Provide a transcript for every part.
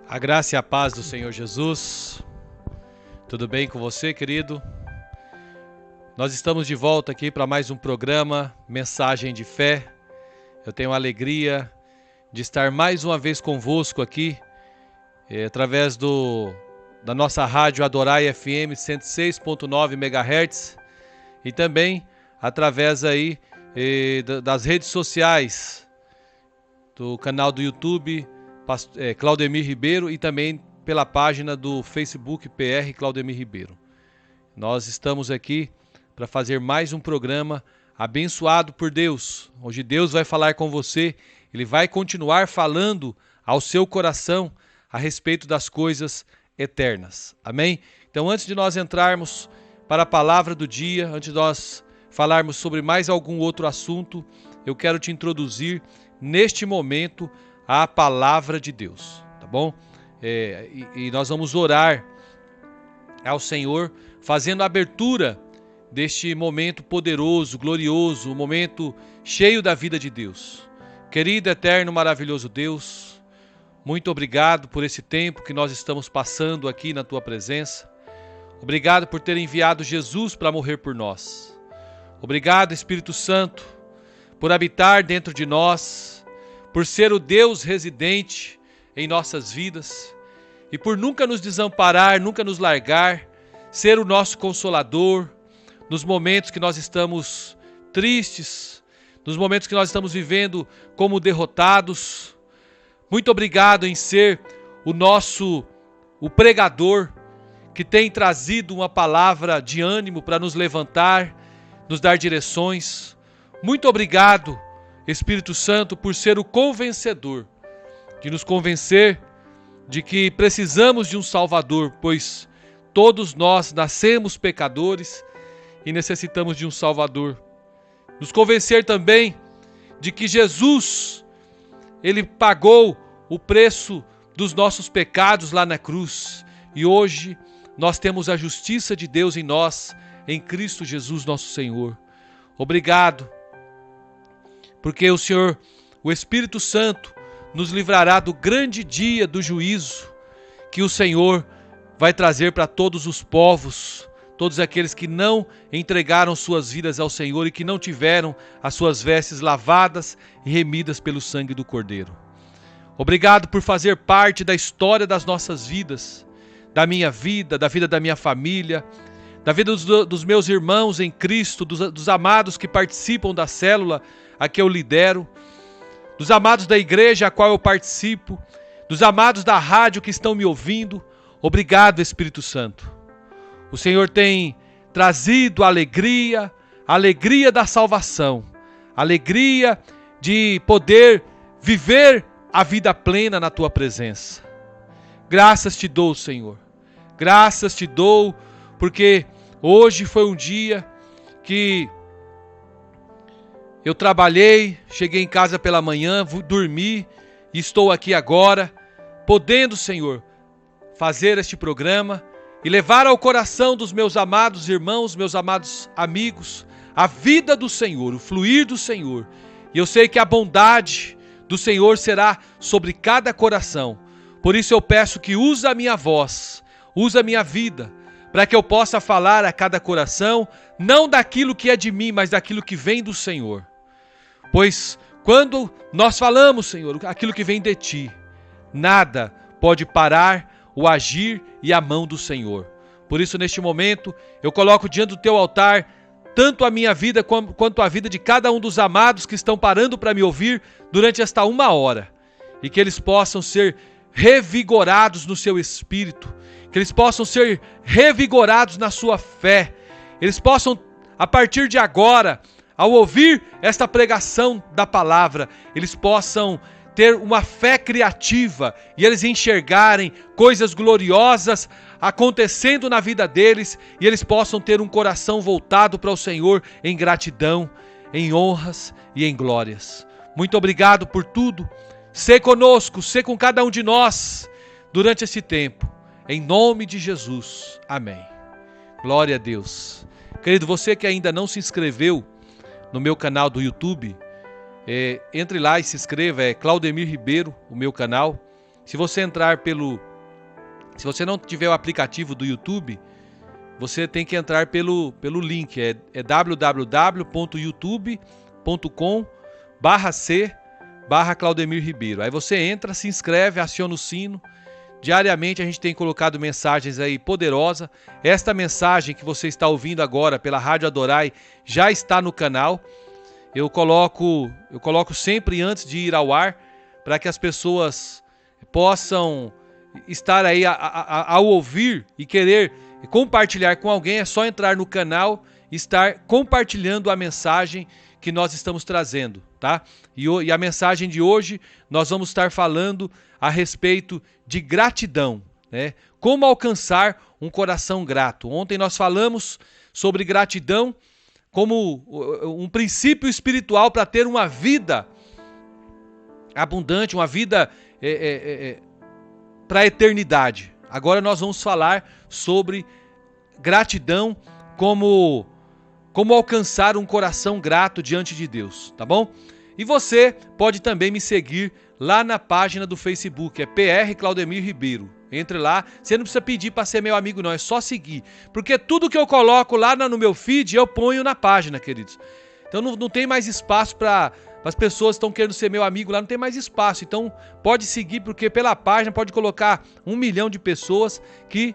A graça e a paz do Senhor Jesus. Tudo bem com você, querido? Nós estamos de volta aqui para mais um programa Mensagem de Fé. Eu tenho a alegria de estar mais uma vez convosco aqui, através da nossa rádio Adorai FM 106.9 MHz e também através aí das redes sociais, do canal do YouTube Claudemir Ribeiro e também pela página do Facebook PR Claudemir Ribeiro. Nós estamos aqui para fazer mais um programa abençoado por Deus. Hoje Deus vai falar com você, Ele vai continuar falando ao seu coração a respeito das coisas eternas. Amém? Então, antes de nós entrarmos para a palavra do dia, antes de nós falarmos sobre mais algum outro assunto, eu quero te introduzir neste momento a palavra de Deus, tá bom? E nós vamos orar ao Senhor, fazendo a abertura deste momento poderoso, glorioso, um momento cheio da vida de Deus. Querido, eterno, maravilhoso Deus, muito obrigado por esse tempo que nós estamos passando aqui na Tua presença. Obrigado por ter enviado Jesus para morrer por nós. Obrigado, Espírito Santo, por habitar dentro de nós, por ser o Deus residente em nossas vidas e por nunca nos desamparar, nunca nos largar, ser o nosso consolador nos momentos que nós estamos tristes, nos momentos que nós estamos vivendo como derrotados. Muito obrigado em ser o pregador que tem trazido uma palavra de ânimo para nos levantar, nos dar direções. Muito obrigado, Espírito Santo, por ser o convencedor, de nos convencer de que precisamos de um Salvador, pois todos nós nascemos pecadores e necessitamos de um Salvador. Nos convencer também de que Jesus, Ele pagou o preço dos nossos pecados lá na cruz e hoje nós temos a justiça de Deus em nós, em Cristo Jesus nosso Senhor. Obrigado, porque o Senhor, o Espírito Santo, nos livrará do grande dia do juízo que o Senhor vai trazer para todos os povos, todos aqueles que não entregaram suas vidas ao Senhor e que não tiveram as suas vestes lavadas e remidas pelo sangue do Cordeiro. Obrigado por fazer parte da história das nossas vidas, da minha vida, da vida da minha família, da vida dos meus irmãos em Cristo, dos amados que participam da célula a que eu lidero, dos amados da igreja a qual eu participo, dos amados da rádio que estão me ouvindo. Obrigado, Espírito Santo. O Senhor tem trazido alegria, a alegria da salvação, a alegria de poder viver a vida plena na Tua presença. Graças te dou, Senhor. Graças te dou, porque hoje foi um dia que eu trabalhei, cheguei em casa pela manhã, dormi e estou aqui agora, podendo, Senhor, fazer este programa e levar ao coração dos meus amados irmãos, meus amados amigos, a vida do Senhor, o fluir do Senhor. E eu sei que a bondade do Senhor será sobre cada coração. Por isso eu peço que use a minha voz, use a minha vida, para que eu possa falar a cada coração, não daquilo que é de mim, mas daquilo que vem do Senhor. Pois quando nós falamos, Senhor, aquilo que vem de Ti, nada pode parar o agir e a mão do Senhor. Por isso, neste momento, eu coloco diante do Teu altar tanto a minha vida quanto a vida de cada um dos amados que estão parando para me ouvir durante esta 1 hora. E que eles possam ser revigorados no seu espírito, que eles possam ser revigorados na sua fé, eles possam, a partir de agora, ao ouvir esta pregação da palavra, eles possam ter uma fé criativa e eles enxergarem coisas gloriosas acontecendo na vida deles e eles possam ter um coração voltado para o Senhor em gratidão, em honras e em glórias. Muito obrigado por tudo. Sê conosco, sê com cada um de nós durante esse tempo. Em nome de Jesus. Amém. Glória a Deus. Querido, você que ainda não se inscreveu no meu canal do YouTube, entre lá e se inscreva, é Claudemir Ribeiro, o meu canal. Se você entrar se você não tiver o aplicativo do YouTube, você tem que entrar pelo link, é www.youtube.com/c/Claudemir Ribeiro. Aí você entra, se inscreve, aciona o sino. Diariamente a gente tem colocado mensagens aí poderosas. Esta mensagem que você está ouvindo agora pela Rádio Adorai já está no canal. Eu coloco sempre antes de ir ao ar, para que as pessoas possam estar aí ao ouvir e querer compartilhar com alguém. É só entrar no canal e estar compartilhando a mensagem que nós estamos trazendo, tá? E a mensagem de hoje nós vamos estar falando a respeito de gratidão, né? Como alcançar um coração grato. Ontem nós falamos sobre gratidão como um princípio espiritual para ter uma vida abundante, uma vida para a eternidade. Agora nós vamos falar sobre gratidão como alcançar um coração grato diante de Deus, tá bom? E você pode também me seguir lá na página do Facebook, é PR Claudemir Ribeiro. Entre lá, você não precisa pedir para ser meu amigo não, é só seguir. Porque tudo que eu coloco lá no meu feed, eu ponho na página, queridos. Então não tem mais espaço para as pessoas que estão querendo ser meu amigo lá, não tem mais espaço. Então pode seguir, porque pela página pode colocar 1 milhão de pessoas que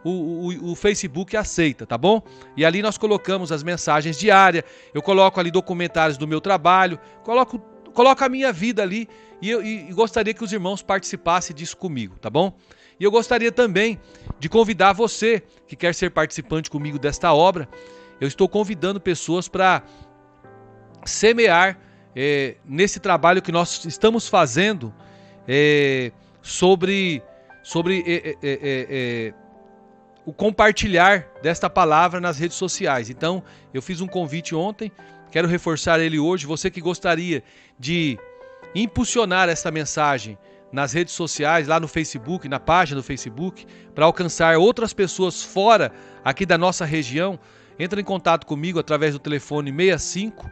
o Facebook aceita, tá bom? E ali nós colocamos as mensagens diárias, eu coloco ali documentários do meu trabalho, coloco a minha vida ali e gostaria que os irmãos participassem disso comigo, tá bom? E eu gostaria também de convidar você que quer ser participante comigo desta obra. Eu estou convidando pessoas para semear nesse trabalho que nós estamos fazendo sobre o compartilhar desta palavra nas redes sociais. Então, eu fiz um convite ontem, quero reforçar ele hoje. Você que gostaria de impulsionar essa mensagem nas redes sociais, lá no Facebook, na página do Facebook, para alcançar outras pessoas fora aqui da nossa região, entra em contato comigo através do telefone 65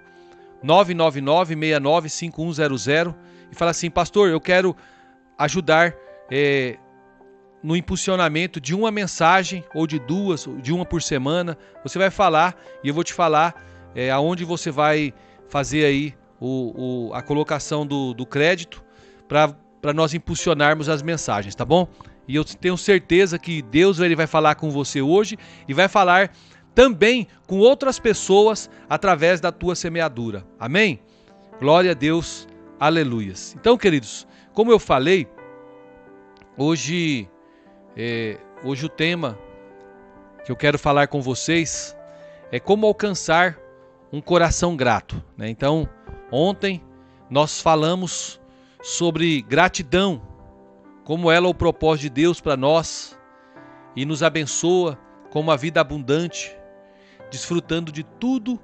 999 69 5100 e fala assim: pastor, eu quero ajudar no impulsionamento de uma mensagem ou de duas, de uma por semana. Você vai falar e eu vou te falar aonde você vai fazer aí a colocação do crédito para nós impulsionarmos as mensagens, tá bom? E eu tenho certeza que Deus ele vai falar com você hoje e vai falar também com outras pessoas através da tua semeadura. Amém? Glória a Deus, aleluias. Então, queridos, como eu falei, hoje o tema que eu quero falar com vocês é como alcançar um coração grato, né? Então, ontem nós falamos sobre gratidão, como ela é o propósito de Deus para nós e nos abençoa com uma vida abundante, desfrutando de tudo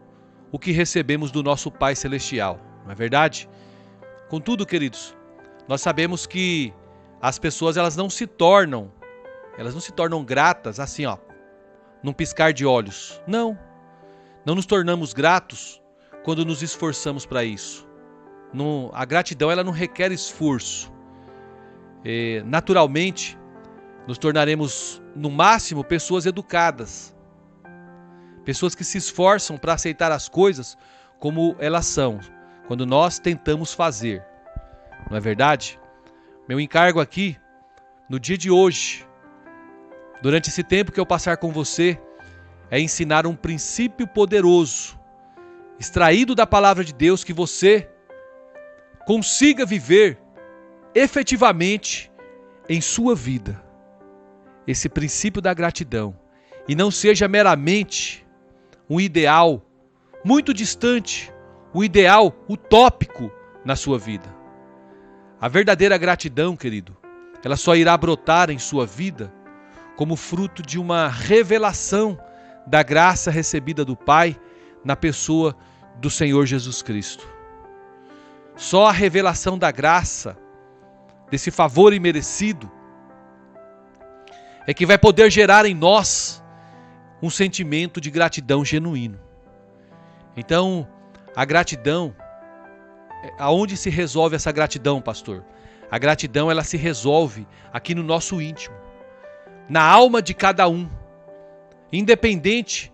o que recebemos do nosso Pai Celestial, não é verdade? Contudo, queridos, nós sabemos que as pessoas elas não se tornam gratas assim, num piscar de olhos. Não nos tornamos gratos quando nos esforçamos para isso. A gratidão ela não requer esforço. Naturalmente, nos tornaremos, no máximo, pessoas educadas. Pessoas que se esforçam para aceitar as coisas como elas são, quando nós tentamos fazer. Não é verdade? Meu encargo aqui, no dia de hoje, durante esse tempo que eu passar com você, é ensinar um princípio poderoso, extraído da palavra de Deus, que você consiga viver efetivamente em sua vida. Esse princípio da gratidão. E não seja meramente um ideal muito distante, um ideal utópico na sua vida. A verdadeira gratidão, querido, ela só irá brotar em sua vida como fruto de uma revelação da graça recebida do Pai na pessoa do Senhor Jesus Cristo. Só a revelação da graça, desse favor imerecido, é que vai poder gerar em nós um sentimento de gratidão genuíno. Então, a gratidão, aonde se resolve essa gratidão, pastor? A gratidão, ela se resolve aqui no nosso íntimo, na alma de cada um, independente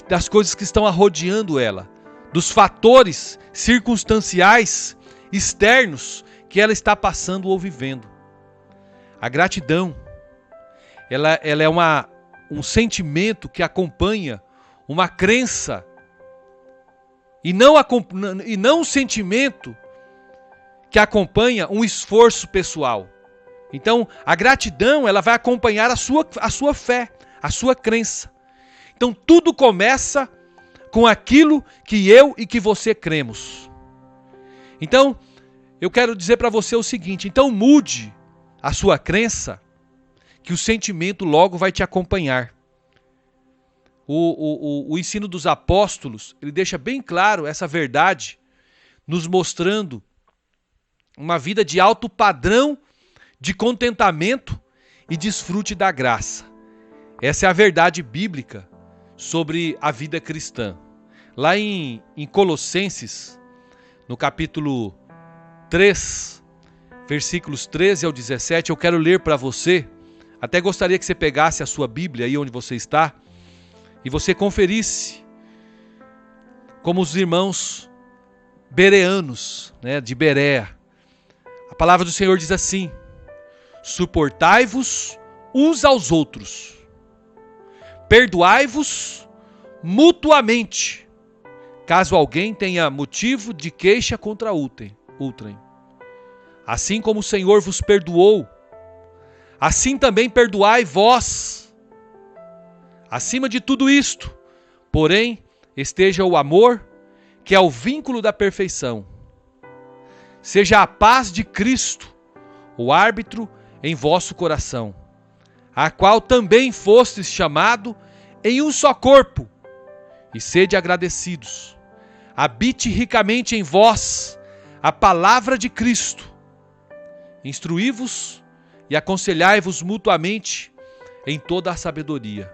das coisas que estão rodeando ela, dos fatores circunstanciais externos que ela está passando ou vivendo. A gratidão, ela é um sentimento que acompanha uma crença e não um sentimento que acompanha um esforço pessoal. Então, a gratidão, ela vai acompanhar a sua fé, a sua crença. Então, tudo começa com aquilo que eu e que você cremos. Então, eu quero dizer para você o seguinte: então mude a sua crença, que o sentimento logo vai te acompanhar. O ensino dos apóstolos, ele deixa bem claro essa verdade, nos mostrando uma vida de alto padrão de contentamento e desfrute da graça. Essa é a verdade bíblica sobre a vida cristã. Lá em Colossenses, no capítulo 3, versículos 13 ao 17, eu quero ler para você. Até gostaria que você pegasse a sua Bíblia aí onde você está e você conferisse como os irmãos bereanos, né, de Berea. A palavra do Senhor diz assim: suportai-vos uns aos outros, perdoai-vos mutuamente, caso alguém tenha motivo de queixa contra outrem. Assim como o Senhor vos perdoou, assim também perdoai vós. Acima de tudo isto, porém, esteja o amor, que é o vínculo da perfeição. Seja a paz de Cristo o árbitro em vosso coração, a qual também fostes chamado em um só corpo, e sede agradecidos. Habite ricamente em vós a palavra de Cristo. Instruí-vos e aconselhai-vos mutuamente em toda a sabedoria,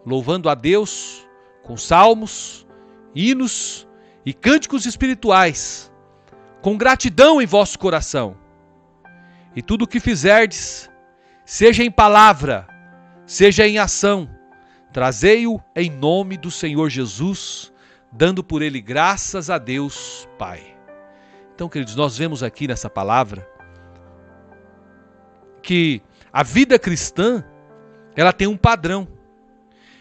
louvando a Deus com salmos, hinos e cânticos espirituais, com gratidão em vosso coração. E tudo o que fizerdes, seja em palavra, seja em ação, trazei-o em nome do Senhor Jesus, dando por ele graças a Deus Pai. Então, queridos, nós vemos aqui nessa palavra que a vida cristã, ela tem um padrão.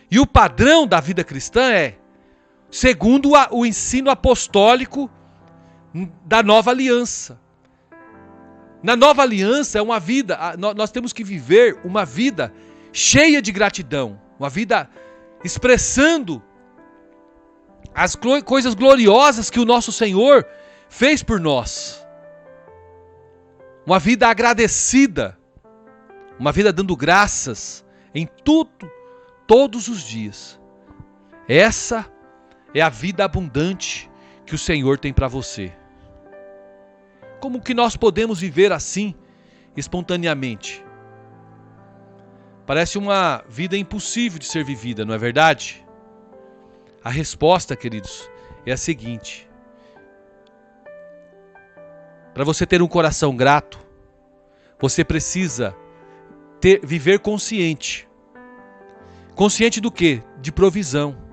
E o padrão da vida cristã é segundo o ensino apostólico da nova aliança. Na nova aliança é uma vida, nós temos que viver uma vida cheia de gratidão, uma vida expressando as coisas gloriosas que o nosso Senhor fez por nós. Uma vida agradecida, uma vida dando graças em tudo, todos os dias. Essa é a vida abundante que o Senhor tem para você. Como que nós podemos viver assim, espontaneamente? Parece uma vida impossível de ser vivida, não é verdade? A resposta, queridos, é a seguinte: para você ter um coração grato, você precisa viver consciente. Consciente do quê? De provisão.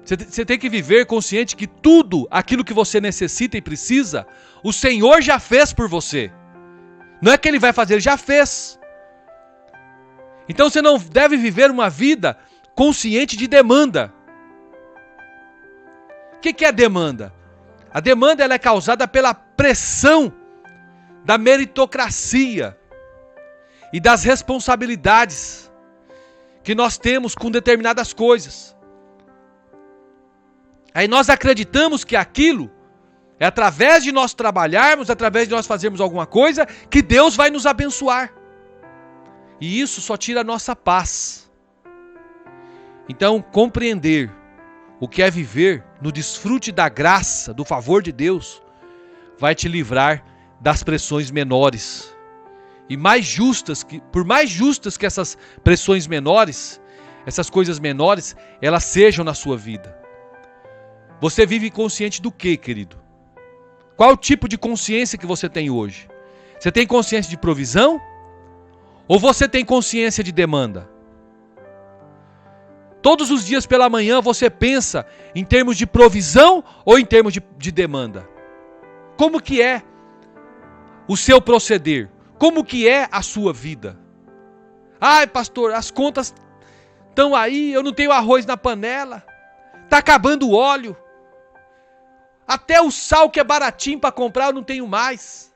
Você tem que viver consciente que tudo aquilo que você necessita e precisa, o Senhor já fez por você. Não é que Ele vai fazer, Ele já fez. Então você não deve viver uma vida consciente de demanda. O que é a demanda? A demanda, ela é causada pela pressão da meritocracia e das responsabilidades que nós temos com determinadas coisas. Aí nós acreditamos que aquilo é através de nós trabalharmos, através de nós fazermos alguma coisa, que Deus vai nos abençoar. E isso só tira a nossa paz. Então, compreender o que é viver no desfrute da graça, do favor de Deus, vai te livrar das pressões menores. E por mais justas que essas pressões menores, essas coisas menores, elas sejam na sua vida. Você vive consciente do quê, querido? Qual o tipo de consciência que você tem hoje? Você tem consciência de provisão? Ou você tem consciência de demanda? Todos os dias pela manhã você pensa em termos de provisão ou em termos de demanda? Como que é o seu proceder? Como que é a sua vida? Ai, pastor, as contas estão aí, eu não tenho arroz na panela, está acabando o óleo, até o sal que é baratinho para comprar eu não tenho mais,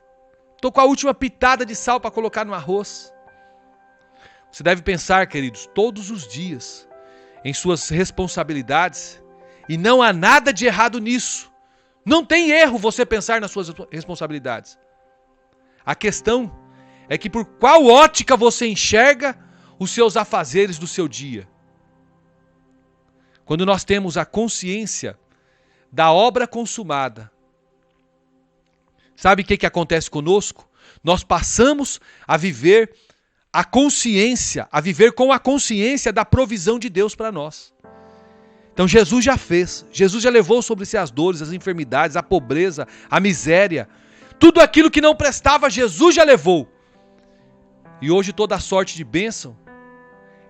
estou com a última pitada de sal para colocar no arroz. Você deve pensar, queridos, todos os dias em suas responsabilidades, e não há nada de errado nisso. Não tem erro você pensar nas suas responsabilidades. A questão é que por qual ótica você enxerga os seus afazeres do seu dia. Quando nós temos a consciência da obra consumada, sabe o que acontece conosco? Nós passamos a viver a consciência, a viver com a consciência da provisão de Deus para nós. Então Jesus já fez, Jesus já levou sobre si as dores, as enfermidades, a pobreza, a miséria, tudo aquilo que não prestava, Jesus já levou. E hoje toda a sorte de bênção,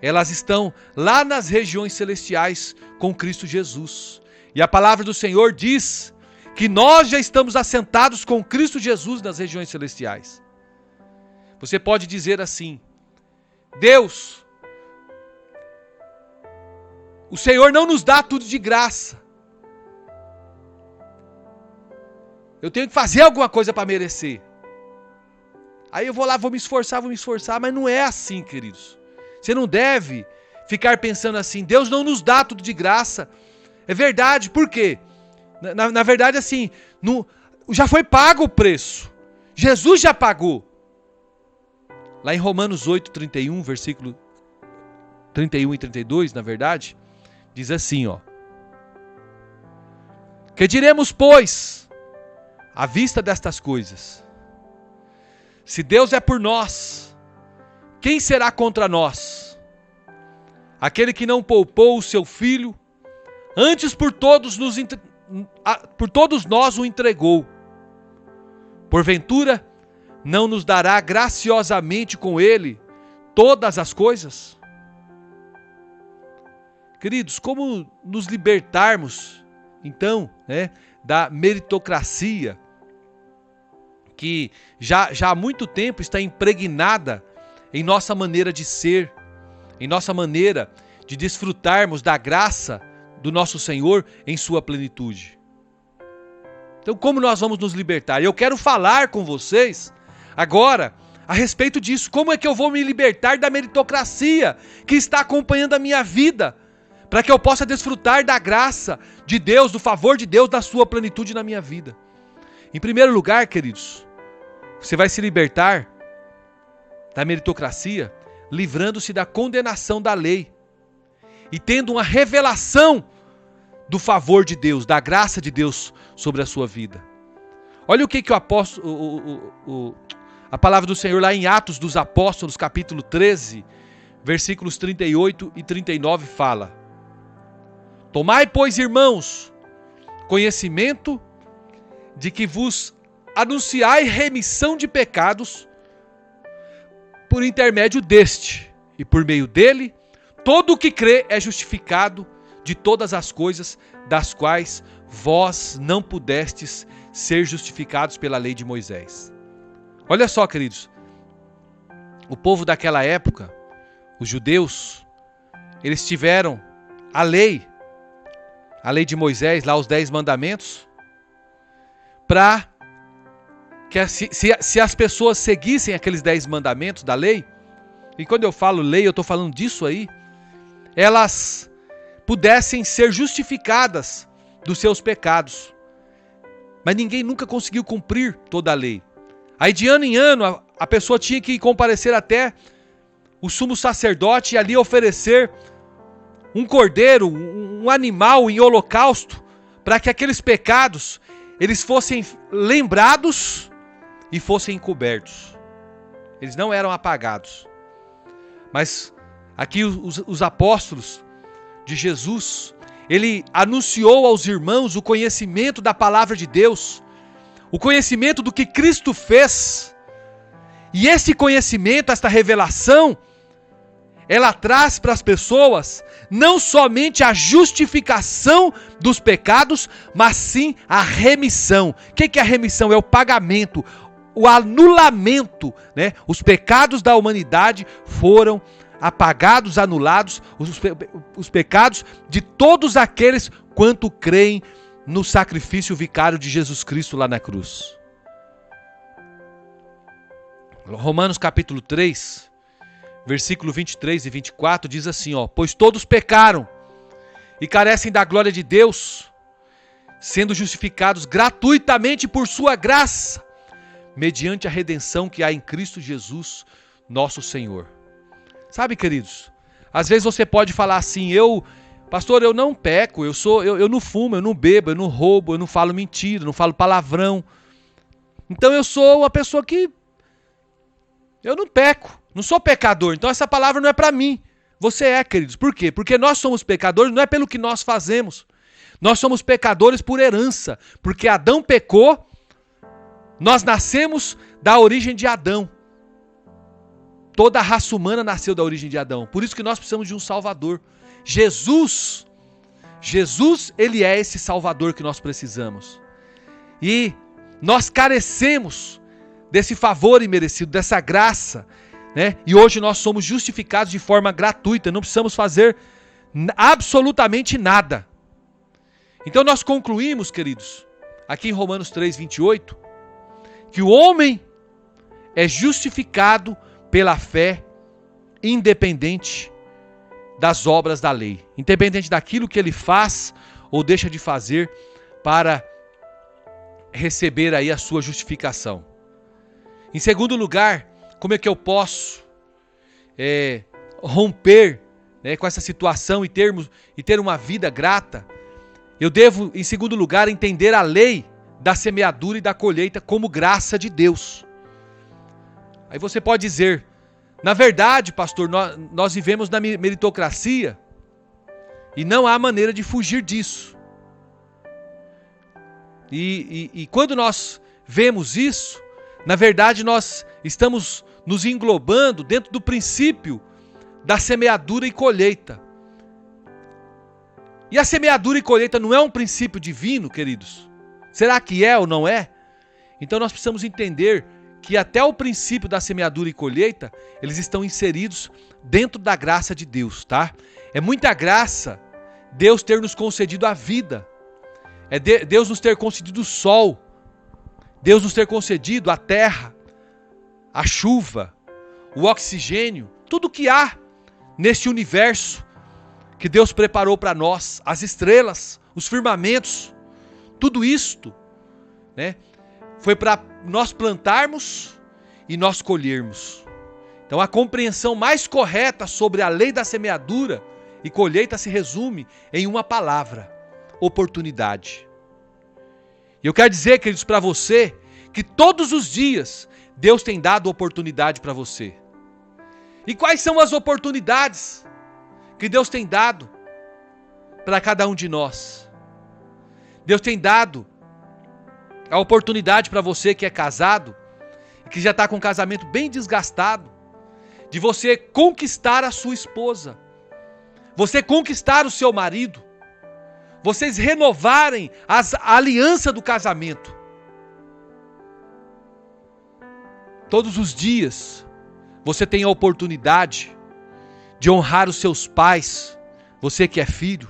elas estão lá nas regiões celestiais com Cristo Jesus. E a palavra do Senhor diz que nós já estamos assentados com Cristo Jesus nas regiões celestiais. Você pode dizer assim: Deus, o Senhor não nos dá tudo de graça. Eu tenho que fazer alguma coisa para merecer. Aí eu vou lá, vou me esforçar, mas não é assim, queridos. Você não deve ficar pensando assim, Deus não nos dá tudo de graça. É verdade, por quê? Na verdade, assim, já foi pago o preço. Jesus já pagou. Lá em Romanos 8, 31, versículo 31 e 32, na verdade, diz assim, ó. Que diremos, pois, à vista destas coisas? Se Deus é por nós, quem será contra nós? Aquele que não poupou o seu filho, antes por todos nós o entregou. Porventura, não nos dará graciosamente com ele todas as coisas? Queridos, como nos libertarmos, então, da meritocracia, que já há muito tempo está impregnada em nossa maneira de ser, em nossa maneira de desfrutarmos da graça do nosso Senhor em sua plenitude. Então, como nós vamos nos libertar? Eu quero falar com vocês agora a respeito disso. Como é que eu vou me libertar da meritocracia que está acompanhando a minha vida, para que eu possa desfrutar da graça de Deus, do favor de Deus, da sua plenitude na minha vida? Em primeiro lugar, queridos, você vai se libertar da meritocracia livrando-se da condenação da lei e tendo uma revelação do favor de Deus, da graça de Deus sobre a sua vida. Olha o que o apóstolo, a palavra do Senhor lá em Atos dos Apóstolos, capítulo 13, versículos 38 e 39 fala: Tomai, pois, irmãos, conhecimento de que vos anunciai remissão de pecados por intermédio deste, e por meio dele, todo o que crê é justificado de todas as coisas das quais vós não pudestes ser justificados pela lei de Moisés. Olha só, queridos, o povo daquela época, os judeus, eles tiveram a lei de Moisés, lá os 10 mandamentos, para que se as pessoas seguissem aqueles 10 mandamentos da lei, e quando eu falo lei, eu estou falando disso aí, elas pudessem ser justificadas dos seus pecados. Mas ninguém nunca conseguiu cumprir toda a lei. Aí de ano em ano a pessoa tinha que comparecer até o sumo sacerdote e ali oferecer um cordeiro, um animal em holocausto, para que aqueles pecados eles fossem lembrados e fossem encobertos. Eles não eram apagados. Mas aqui os apóstolos de Jesus, ele anunciou aos irmãos o conhecimento da palavra de Deus, o conhecimento do que Cristo fez. E esse conhecimento, esta revelação, ela traz para as pessoas não somente a justificação dos pecados, mas sim a remissão. O que é a remissão? É o pagamento, o anulamento, né? Os pecados da humanidade foram apagados, anulados, os pecados de todos aqueles quanto creem no sacrifício vicário de Jesus Cristo lá na cruz. Romanos capítulo 3, versículo 23 e 24 diz assim, pois todos pecaram e carecem da glória de Deus, sendo justificados gratuitamente por sua graça, mediante a redenção que há em Cristo Jesus, nosso Senhor. Sabe, queridos, às vezes você pode falar assim, pastor, eu não peco, eu não fumo, eu não bebo, eu não roubo, eu não falo mentira, eu não falo palavrão. Então eu sou uma pessoa que eu não peco, não sou pecador, então essa palavra não é para mim. Você é, queridos. Por quê? Porque nós somos pecadores não é pelo que nós fazemos. Nós somos pecadores por herança, porque Adão pecou, nós nascemos da origem de Adão. Toda a raça humana nasceu da origem de Adão. Por isso que nós precisamos de um Salvador. Jesus, ele é esse Salvador que nós precisamos. E nós carecemos desse favor imerecido, dessa graça, né? E hoje nós somos justificados de forma gratuita, não precisamos fazer absolutamente nada. Então nós concluímos, queridos, aqui em Romanos 3, 28, que o homem é justificado pela fé, independente das obras da lei, independente daquilo que ele faz ou deixa de fazer para receber aí a sua justificação. Em segundo lugar, como é que eu posso romper, né, com essa situação e ter uma vida grata? Eu devo, em segundo lugar, entender a lei da semeadura e da colheita como graça de Deus. Aí você pode dizer, na verdade, pastor, nós vivemos na meritocracia e não há maneira de fugir disso. E quando nós vemos isso, na verdade nós estamos nos englobando dentro do princípio da semeadura e colheita. E a semeadura e colheita não é um princípio divino, queridos? Será que é ou não é? Então nós precisamos entender que até o princípio da semeadura e colheita, eles estão inseridos dentro da graça de Deus, tá? É muita graça Deus ter nos concedido a vida. Deus nos ter concedido o sol. Deus nos ter concedido a terra, a chuva, o oxigênio, tudo que há neste universo que Deus preparou para nós, as estrelas, os firmamentos, tudo isto, né, foi para nós plantarmos e nós colhermos. Então a compreensão mais correta sobre a lei da semeadura e colheita se resume em uma palavra: oportunidade. E eu quero dizer, queridos, para você, que todos os dias Deus tem dado oportunidade para você. E quais são as oportunidades que Deus tem dado para cada um de nós? Deus tem dado a oportunidade para você que é casado, que já está com o casamento bem desgastado, de você conquistar a sua esposa, você conquistar o seu marido, vocês renovarem a aliança do casamento. Todos os dias você tem a oportunidade de honrar os seus pais, você que é filho,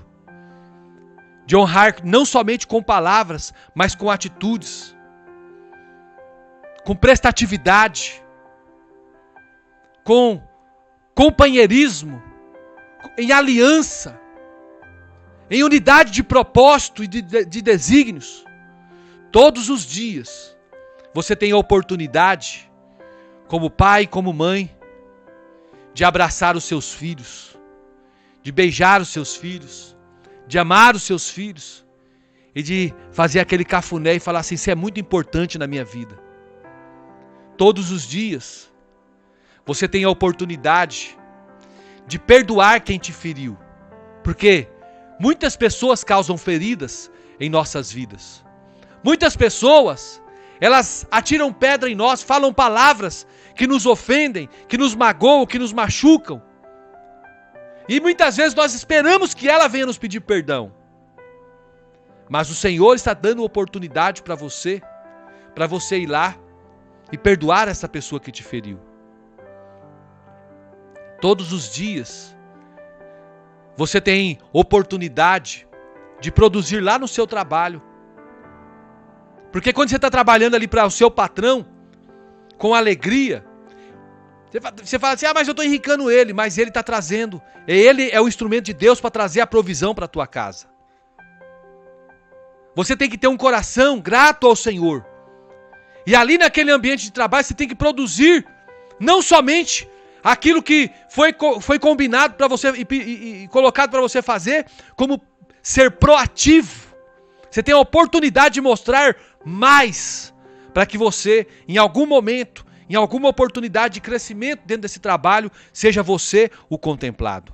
de honrar não somente com palavras, mas com atitudes, com prestatividade, com companheirismo, em aliança, em unidade de propósito e de desígnios. Todos os dias você tem a oportunidade, como pai, como mãe, de abraçar os seus filhos, de beijar os seus filhos, de amar os seus filhos e de fazer aquele cafuné e falar assim: isso é muito importante na minha vida. Todos os dias você tem a oportunidade de perdoar quem te feriu, porque muitas pessoas causam feridas em nossas vidas. Muitas pessoas, elas atiram pedra em nós, falam palavras que nos ofendem, que nos magoam, que nos machucam. E muitas vezes nós esperamos que ela venha nos pedir perdão. Mas o Senhor está dando oportunidade para você ir lá e perdoar essa pessoa que te feriu. Todos os dias, você tem oportunidade de produzir lá no seu trabalho. Porque quando você está trabalhando ali para o seu patrão, com alegria, você fala assim, mas eu estou enricando ele, mas ele está trazendo, ele é o instrumento de Deus para trazer a provisão para a tua casa. Você tem que ter um coração grato ao Senhor. E ali naquele ambiente de trabalho você tem que produzir, não somente aquilo que foi combinado para você e colocado para você fazer, como ser proativo. Você tem a oportunidade de mostrar mais, para que você, em algum momento, em alguma oportunidade de crescimento dentro desse trabalho, seja você o contemplado.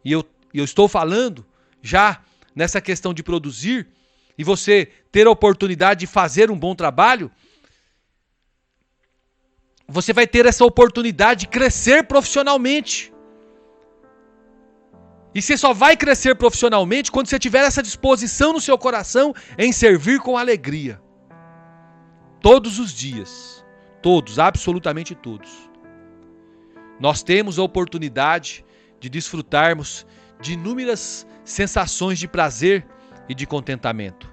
E eu estou falando já nessa questão de produzir, e você ter a oportunidade de fazer um bom trabalho, você vai ter essa oportunidade de crescer profissionalmente. E você só vai crescer profissionalmente quando você tiver essa disposição no seu coração em servir com alegria. Todos os dias. Todos, absolutamente todos. Nós temos a oportunidade de desfrutarmos de inúmeras sensações de prazer e de contentamento.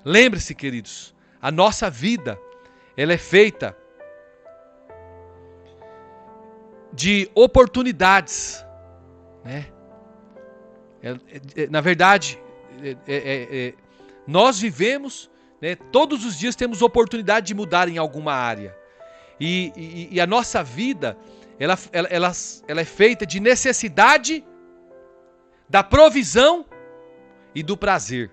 Lembre-se, queridos, a nossa vida, ela é feita de oportunidades, né? Na verdade, nós vivemos, né, todos os dias temos oportunidade de mudar em alguma área. E a nossa vida, ela é feita de necessidade, da provisão e do prazer.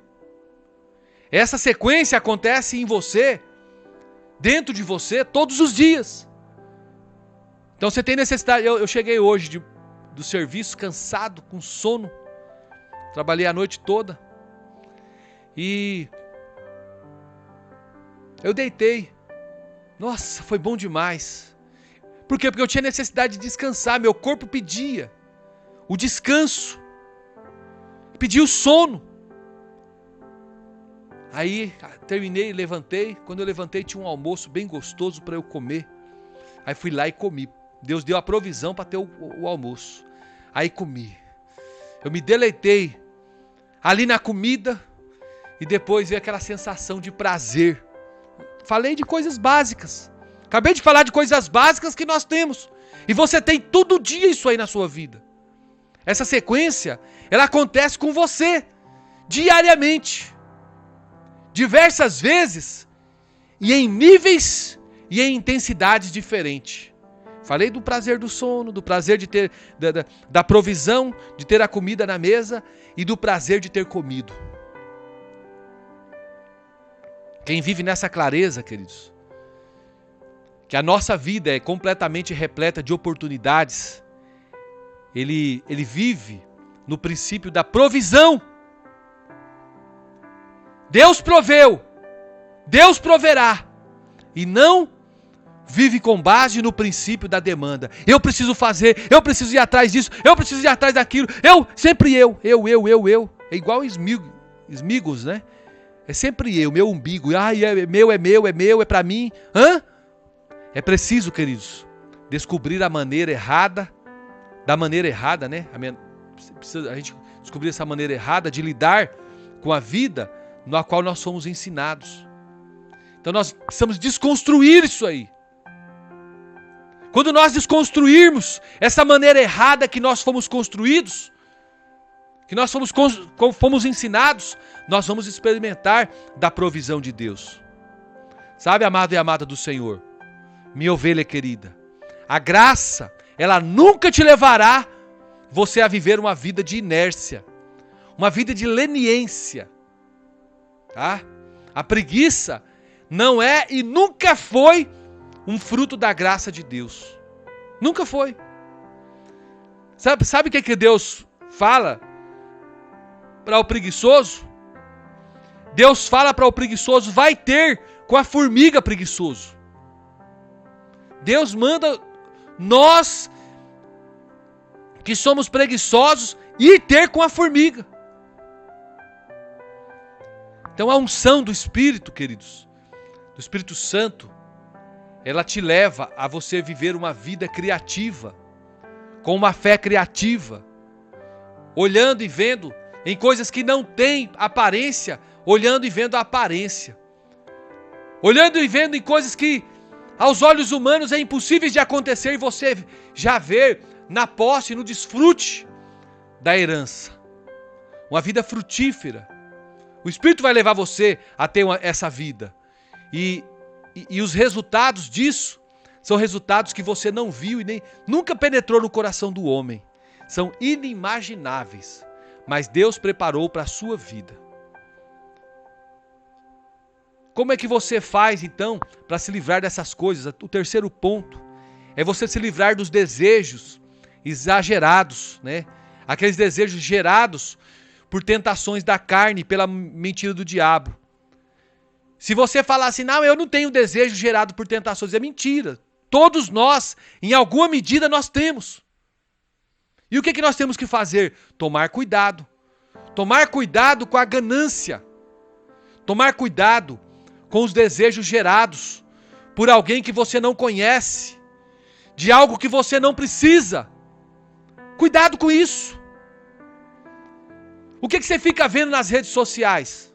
Essa sequência acontece em você, dentro de você, todos os dias. Então você tem necessidade. Eu cheguei hoje do serviço cansado, com sono. Trabalhei a noite toda. E eu deitei. Nossa, foi bom demais. Por quê? Porque eu tinha necessidade de descansar. Meu corpo pedia o descanso. Pedia o sono. Aí terminei, levantei. Quando eu levantei tinha um almoço bem gostoso para eu comer. Aí fui lá e comi. Deus deu a provisão para ter o almoço. Aí comi. Eu me deleitei ali na comida. E depois veio aquela sensação de prazer. Falei de coisas básicas. Acabei de falar de coisas básicas que nós temos. E você tem todo dia isso aí na sua vida. Essa sequência, ela acontece com você. Diariamente. Diversas vezes. E em níveis e em intensidades diferentes. Falei do prazer do sono, do prazer de ter, da provisão, de ter a comida na mesa e do prazer de ter comido. Quem vive nessa clareza, queridos, que a nossa vida é completamente repleta de oportunidades, ele vive no princípio da provisão. Deus proveu, Deus proverá, e não vive com base no princípio da demanda. Eu preciso fazer, eu preciso ir atrás disso, eu preciso ir atrás daquilo, sempre eu. É igual esmigos, né? É sempre eu, meu umbigo. É meu, é pra mim. É preciso, queridos, descobrir a maneira errada, né? A gente descobrir essa maneira errada de lidar com a vida na qual nós somos ensinados. Então nós precisamos desconstruir isso aí. Quando nós desconstruirmos essa maneira errada que nós fomos construídos, que nós fomos ensinados, nós vamos experimentar da provisão de Deus. Sabe, amado e amada do Senhor, minha ovelha querida, a graça, ela nunca te levará você a viver uma vida de inércia, uma vida de leniência. Tá? A preguiça não é e nunca foi um fruto da graça de Deus. Nunca foi. Sabe o que Deus fala para o preguiçoso? Deus fala para o preguiçoso, vai ter com a formiga preguiçoso. Deus manda nós, que somos preguiçosos, ir ter com a formiga. Então a unção do Espírito, queridos, do Espírito Santo, ela te leva a você viver uma vida criativa, com uma fé criativa, olhando e vendo em coisas que não têm aparência, olhando e vendo a aparência. Olhando e vendo em coisas que aos olhos humanos é impossíveis de acontecer e você já vê na posse, no desfrute da herança. Uma vida frutífera. O Espírito vai levar você a ter essa vida. E os resultados disso são resultados que você não viu e nem nunca penetrou no coração do homem. São inimagináveis. Mas Deus preparou para a sua vida. Como é que você faz, então, para se livrar dessas coisas? O terceiro ponto é você se livrar dos desejos exagerados, né? Aqueles desejos gerados por tentações da carne, pela mentira do diabo. Se você falar assim, não, eu não tenho desejo gerado por tentações, é mentira. Todos nós, em alguma medida, nós temos. E o que nós temos que fazer? Tomar cuidado. Tomar cuidado com a ganância. Tomar cuidado com os desejos gerados por alguém que você não conhece, de algo que você não precisa. Cuidado com isso. O que você fica vendo nas redes sociais?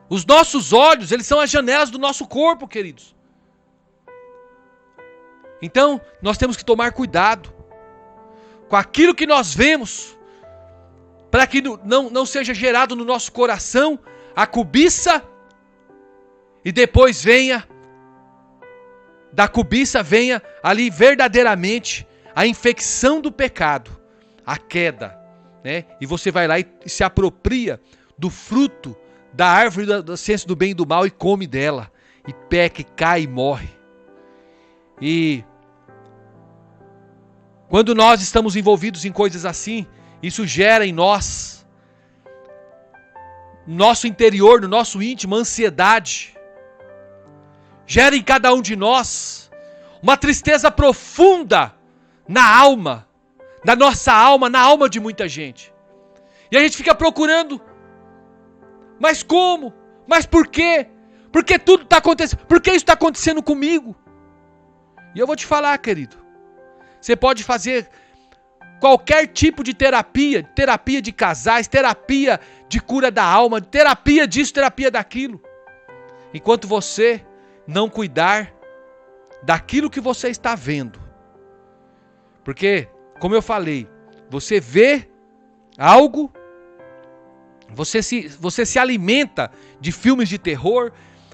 Os nossos olhos, eles são as janelas do nosso corpo, queridos. Então, nós temos que tomar cuidado com aquilo que nós vemos, para que não seja gerado no nosso coração a cobiça, e depois da cobiça venha ali verdadeiramente a infecção do pecado, a queda, né? E você vai lá e se apropria do fruto da árvore da ciência do bem e do mal e come dela, e peca, e cai e morre. E quando nós estamos envolvidos em coisas assim, isso gera em nós, no nosso interior, no nosso íntimo, ansiedade. Gera em cada um de nós uma tristeza profunda na alma, na nossa alma, na alma de muita gente. E a gente fica procurando, mas como? Mas por quê? Por que tudo está acontecendo? Por que isso está acontecendo comigo? E eu vou te falar, querido, você pode fazer qualquer tipo de terapia de casais, terapia de cura da alma, terapia disso, terapia daquilo. Enquanto você não cuidar daquilo que você está vendo. Porque, como eu falei, você vê algo, você se alimenta de filmes de terror,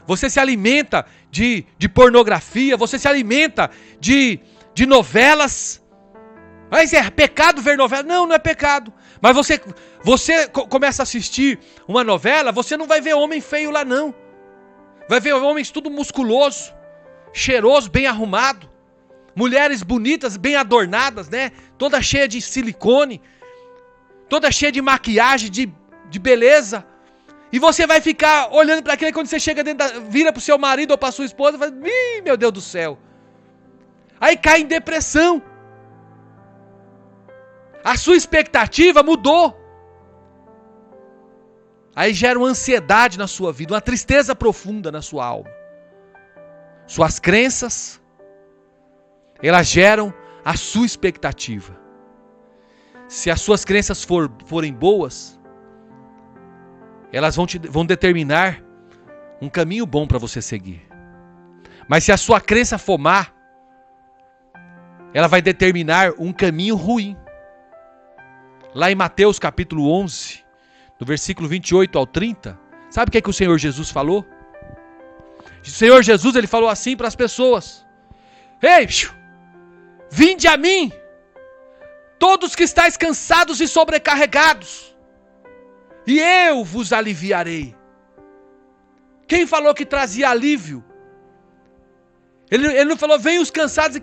você se alimenta de pornografia, você se alimenta de novelas. Mas é pecado ver novela? Não, não é pecado. Mas você começa a assistir uma novela, você não vai ver homem feio lá não. Vai ver homens tudo musculoso, cheiroso, bem arrumado. Mulheres bonitas, bem adornadas, né? Toda cheia de silicone. Toda cheia de maquiagem, de beleza. E você vai ficar olhando para aquilo, e quando você chega vira para o seu marido ou para sua esposa, e fala, ih, meu Deus do céu. Aí cai em depressão. A sua expectativa mudou. Aí gera uma ansiedade na sua vida, uma tristeza profunda na sua alma. Suas crenças, elas geram a sua expectativa. Se as suas crenças forem boas, elas vão determinar um caminho bom para você seguir. Mas se a sua crença for má, ela vai determinar um caminho ruim. Lá em Mateus capítulo 11, do versículo 28 ao 30, sabe o que é que o Senhor Jesus falou? O Senhor Jesus, ele falou assim para as pessoas: ei, vinde a mim, todos que estáis cansados e sobrecarregados, e eu vos aliviarei. Quem falou que trazia alívio? Ele não falou, venham os cansados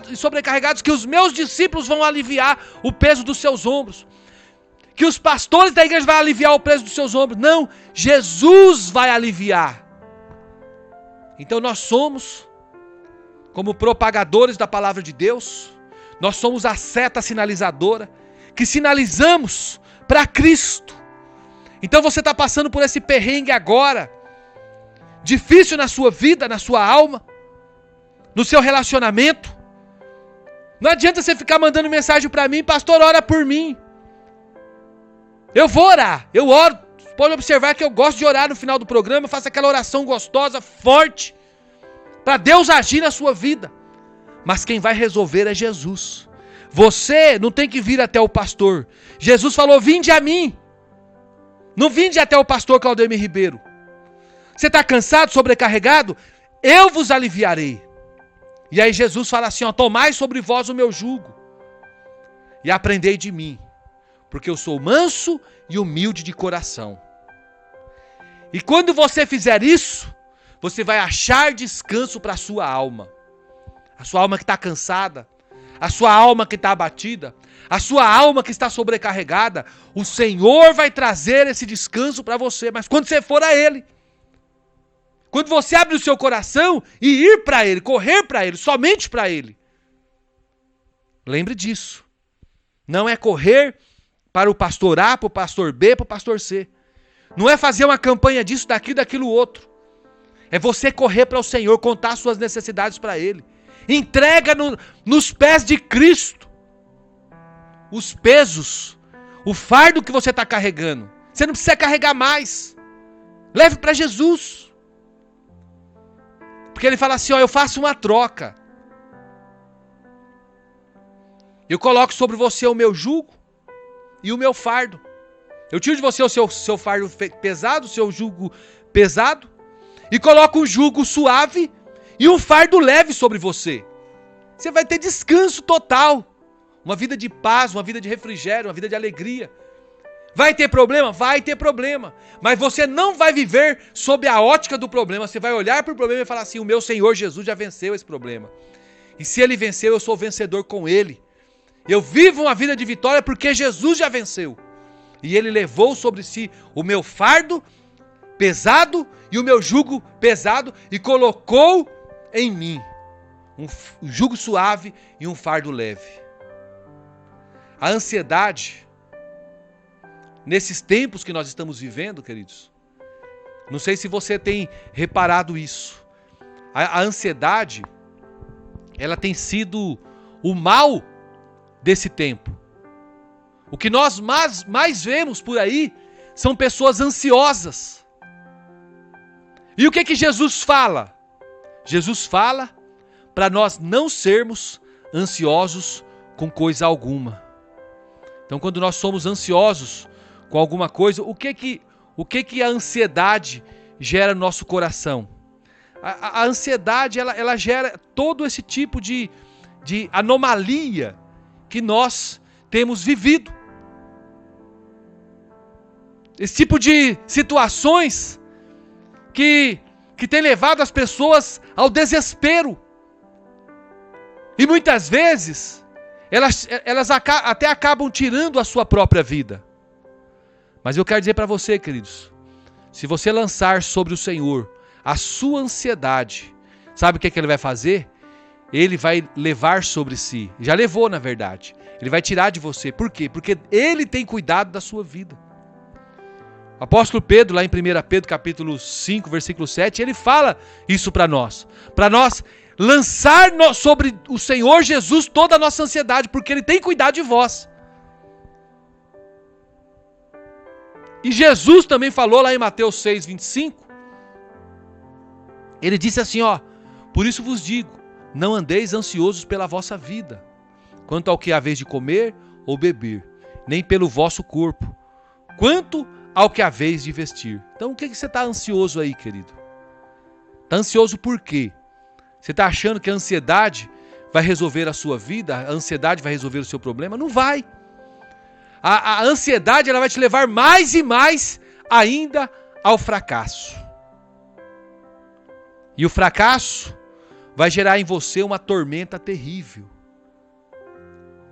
e sobrecarregados, que os meus discípulos vão aliviar o peso dos seus ombros. que os pastores da igreja vão aliviar o peso dos seus ombros. Não, Jesus vai aliviar. Então nós somos, como propagadores da palavra de Deus, nós somos a seta sinalizadora, que sinalizamos para Cristo. Então você está passando por esse perrengue agora, difícil na sua vida, na sua alma, no seu relacionamento. Não adianta você ficar mandando mensagem para mim, pastor, ora por mim. Eu vou orar, eu oro. Pode observar que eu gosto de orar no final do programa, eu faço aquela oração gostosa, forte, para Deus agir na sua vida. Mas quem vai resolver é Jesus. Você não tem que vir até o pastor. Jesus falou, vinde a mim. Não vinde até o pastor Claudemir Ribeiro. Você está cansado, sobrecarregado? Eu vos aliviarei. E aí Jesus fala assim, ó, tomai sobre vós o meu jugo e aprendei de mim, porque eu sou manso e humilde de coração. E quando você fizer isso, você vai achar descanso para a sua alma. A sua alma que está cansada, a sua alma que está abatida, a sua alma que está sobrecarregada, o Senhor vai trazer esse descanso para você, mas quando você for a Ele, quando você abre o seu coração e ir para Ele, correr para Ele, somente para Ele. Lembre disso. Não é correr para o pastor A, para o pastor B, para o pastor C. Não é fazer uma campanha disso, daquilo outro. É você correr para o Senhor, contar suas necessidades para Ele. Entrega nos pés de Cristo os pesos, o fardo que você está carregando. Você não precisa carregar mais. Leve para Jesus. Porque Ele fala assim, ó, eu faço uma troca. Eu coloco sobre você o meu jugo e o meu fardo. Eu tiro de você o seu fardo pesado, o seu jugo pesado, e coloco um jugo suave e um fardo leve sobre você. Você vai ter descanso total. Uma vida de paz, uma vida de refrigério, uma vida de alegria. Vai ter problema? Vai ter problema. Mas você não vai viver sob a ótica do problema. Você vai olhar para o problema e falar assim, o meu Senhor Jesus já venceu esse problema. E se Ele venceu, eu sou vencedor com Ele. Eu vivo uma vida de vitória porque Jesus já venceu. E Ele levou sobre si o meu fardo pesado e o meu jugo pesado e colocou em mim um jugo suave e um fardo leve. A ansiedade, nesses tempos que nós estamos vivendo, queridos, não sei se você tem reparado isso. A ansiedade, ela tem sido o mal desse tempo. O que nós mais vemos por aí são pessoas ansiosas. E o que Jesus fala? Jesus fala para nós não sermos ansiosos com coisa alguma. Então, quando nós somos ansiosos com alguma coisa, o que a ansiedade gera no nosso coração? A ansiedade, ela gera todo esse tipo de anomalia que nós temos vivido. Esse tipo de situações que tem levado as pessoas ao desespero. E muitas vezes, elas até acabam tirando a sua própria vida. Mas eu quero dizer para você, queridos, se você lançar sobre o Senhor a sua ansiedade, sabe o que Ele vai fazer? Ele vai levar sobre si, já levou na verdade, Ele vai tirar de você. Por quê? Porque Ele tem cuidado da sua vida. O apóstolo Pedro, lá em 1 Pedro capítulo 5, versículo 7, ele fala isso para nós lançar sobre o Senhor Jesus toda a nossa ansiedade, porque Ele tem cuidado de vós. E Jesus também falou lá em Mateus 6, 25, Ele disse assim, ó, por isso vos digo, não andeis ansiosos pela vossa vida, quanto ao que haveis de comer ou beber, nem pelo vosso corpo, quanto ao que haveis de vestir. Então o que você está ansioso aí, querido? Está ansioso por quê? Você está achando que a ansiedade vai resolver a sua vida? A ansiedade vai resolver o seu problema? Não vai. A ansiedade, ela vai te levar mais e mais ainda ao fracasso. E o fracasso vai gerar em você uma tormenta terrível.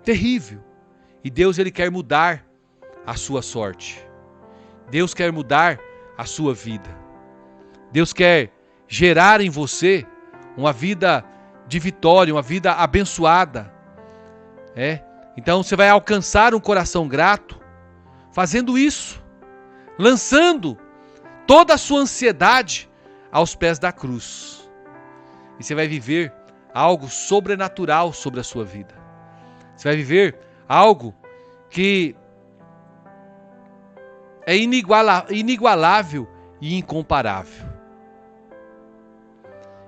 Terrível. E Deus, Ele quer mudar a sua sorte. Deus quer mudar a sua vida. Deus quer gerar em você uma vida de vitória, uma vida abençoada. Então você vai alcançar um coração grato fazendo isso, lançando toda a sua ansiedade aos pés da cruz. E você vai viver algo sobrenatural sobre a sua vida. Você vai viver algo que é inigualável e incomparável.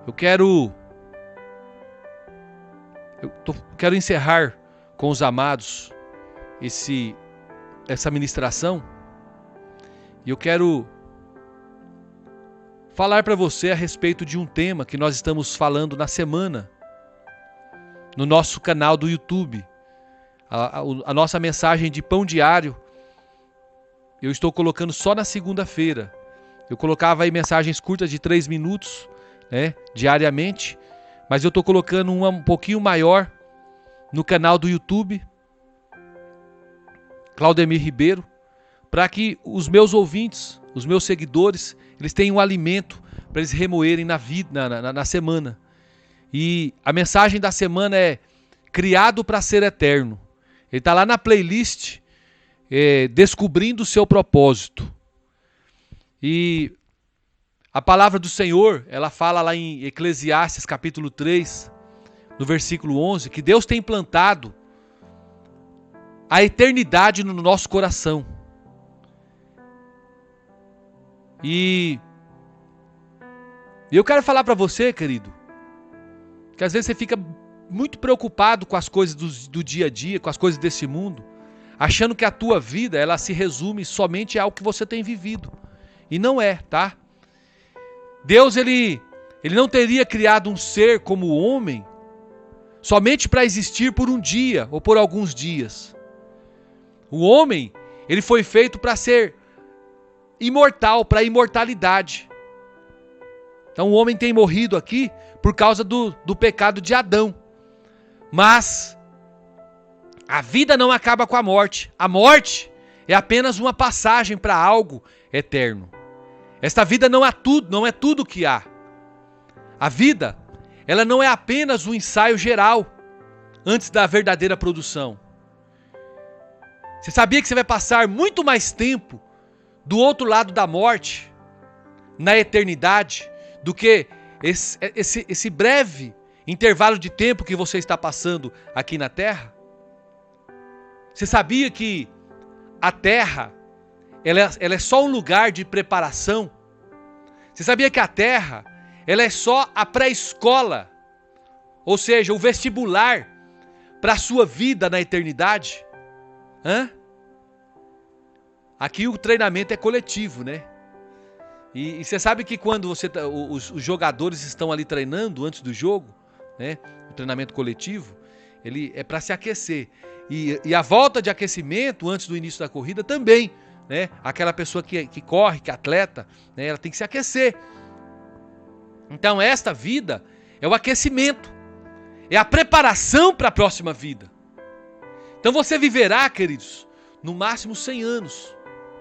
Eu quero encerrar com os amados essa ministração. E eu quero falar para você a respeito de um tema que nós estamos falando na semana, no nosso canal do YouTube. A nossa mensagem de pão diário, eu estou colocando só na segunda-feira. Eu colocava aí mensagens curtas de 3 minutos, diariamente, mas eu estou colocando uma um pouquinho maior no canal do YouTube, Claudemir Ribeiro, para que os meus ouvintes, os meus seguidores, eles tenham um alimento para eles remoerem na semana. E a mensagem da semana é criado para ser eterno. Ele está lá na playlist, descobrindo o seu propósito. E a palavra do Senhor, ela fala lá em Eclesiastes capítulo 3, no versículo 11, que Deus tem plantado a eternidade no nosso coração. E eu quero falar para você, querido, que às vezes você fica muito preocupado com as coisas do dia a dia, com as coisas desse mundo, achando que a tua vida, ela se resume somente ao que você tem vivido. E não é, tá? Deus, ele não teria criado um ser como o homem somente para existir por um dia ou por alguns dias. O homem, ele foi feito para ser imortal, para a imortalidade. Então o homem tem morrido aqui por causa do pecado de Adão. Mas a vida não acaba com a morte. A morte é apenas uma passagem para algo eterno. Esta vida não é tudo que há. A vida, ela não é apenas um ensaio geral antes da verdadeira produção. Você sabia que você vai passar muito mais tempo do outro lado da morte, na eternidade, do que esse breve intervalo de tempo que você está passando aqui na Terra? Você sabia que a Terra, ela é só um lugar de preparação? Você sabia que a Terra, ela é só a pré-escola, ou seja, o vestibular para a sua vida na eternidade? Aqui o treinamento é coletivo, né? E você sabe que quando os jogadores estão ali treinando antes do jogo, né? O treinamento coletivo, ele é para se aquecer. E a volta de aquecimento antes do início da corrida também, né? Aquela pessoa que corre, que atleta, né? Ela tem que se aquecer. Então esta vida é o aquecimento, é a preparação para a próxima vida. Então você viverá, queridos, no máximo 100 anos.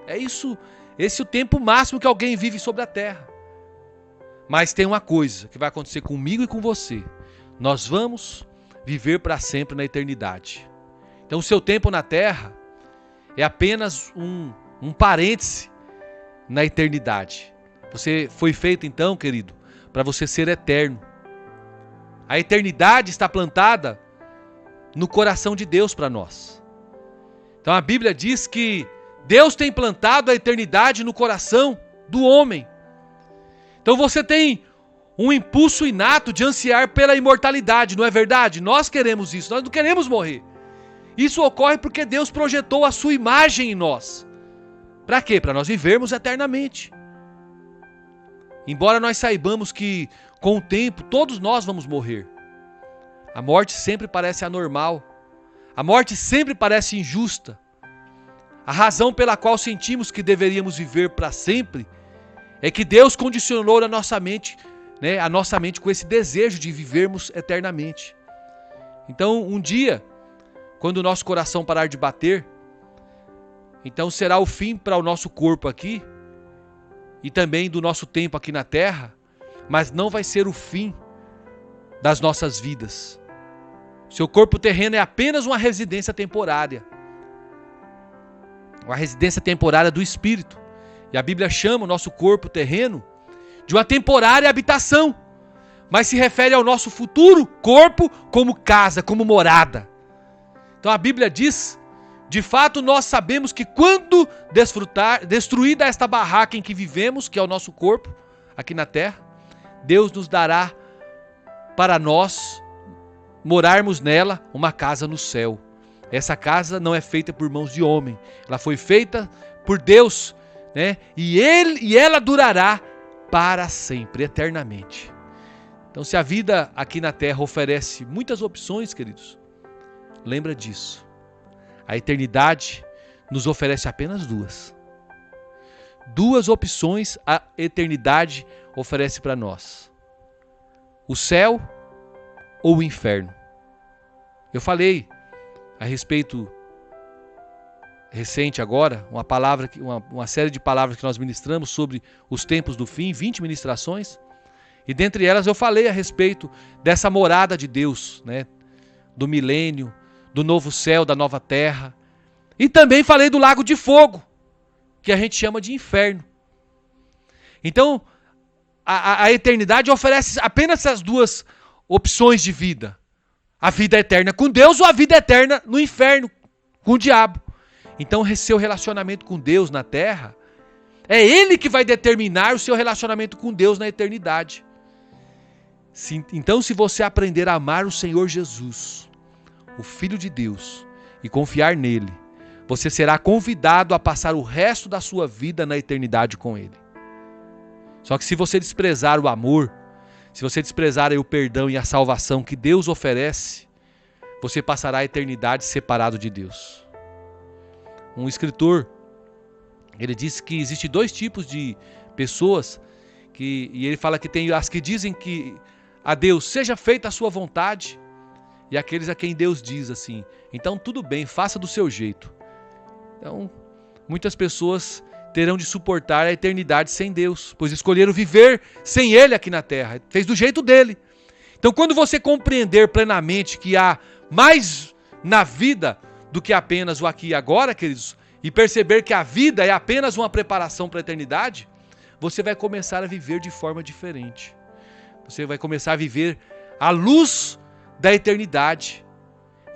É isso, esse é o tempo máximo que alguém vive sobre a terra. Mas tem uma coisa que vai acontecer comigo e com você. Nós vamos viver para sempre na eternidade. Então o seu tempo na terra é apenas um parêntese na eternidade. Você foi feito então, querido, para você ser eterno. A eternidade está plantada no coração de Deus para nós. Então a Bíblia diz que Deus tem plantado a eternidade no coração do homem. Então você tem um impulso inato de ansiar pela imortalidade, não é verdade? Nós queremos isso, nós não queremos morrer. Isso ocorre porque Deus projetou a sua imagem em nós. Para quê? Para nós vivermos eternamente. Embora nós saibamos que com o tempo todos nós vamos morrer. A morte sempre parece anormal. A morte sempre parece injusta. A razão pela qual sentimos que deveríamos viver para sempre é que Deus condicionou a nossa mente com esse desejo de vivermos eternamente. Então, um dia, quando o nosso coração parar de bater, Então será o fim para o nosso corpo aqui e também do nosso tempo aqui na terra, mas não vai ser o fim das nossas vidas. Seu corpo terreno é apenas uma residência temporária. Uma residência temporária do Espírito. E a Bíblia chama o nosso corpo terreno de uma temporária habitação, mas se refere ao nosso futuro corpo como casa, como morada. Então a Bíblia diz, de fato nós sabemos que quando destruída esta barraca em que vivemos, que é o nosso corpo, aqui na terra, Deus nos dará para nós morarmos nela uma casa no céu. Essa casa não é feita por mãos de homem, ela foi feita por Deus, né? E ela durará para sempre, eternamente. Então, se a vida aqui na terra oferece muitas opções, queridos, lembra disso. A eternidade nos oferece apenas duas. Duas opções a eternidade oferece para nós: o céu ou o inferno. Eu falei a respeito recente agora, uma série de palavras que nós ministramos sobre os tempos do fim, 20 ministrações, e dentre elas eu falei a respeito dessa morada de Deus, né? Do milênio, do novo céu, da nova terra, e também falei do lago de fogo, que a gente chama de inferno. Então, a eternidade oferece apenas essas duas opções de vida: a vida eterna com Deus ou a vida eterna no inferno, com o diabo. Então, seu relacionamento com Deus na terra, é Ele que vai determinar o seu relacionamento com Deus na eternidade. Então, se você aprender a amar o Senhor Jesus, o Filho de Deus, e confiar nele, você será convidado a passar o resto da sua vida na eternidade com Ele. Só que se você desprezar o amor, se você desprezar o perdão e a salvação que Deus oferece, você passará a eternidade separado de Deus. Um escritor, ele disse que existe dois tipos de pessoas, e ele fala que tem as que dizem que a Deus seja feita a sua vontade, e aqueles a quem Deus diz assim: então tudo bem, faça do seu jeito. Então, muitas pessoas terão de suportar a eternidade sem Deus, pois escolheram viver sem Ele aqui na terra, fez do jeito dele. Então, quando você compreender plenamente que há mais na vida do que apenas o aqui e agora, queridos, e perceber que a vida é apenas uma preparação para a eternidade, você vai começar a viver de forma diferente. Você vai começar a viver à luz da eternidade.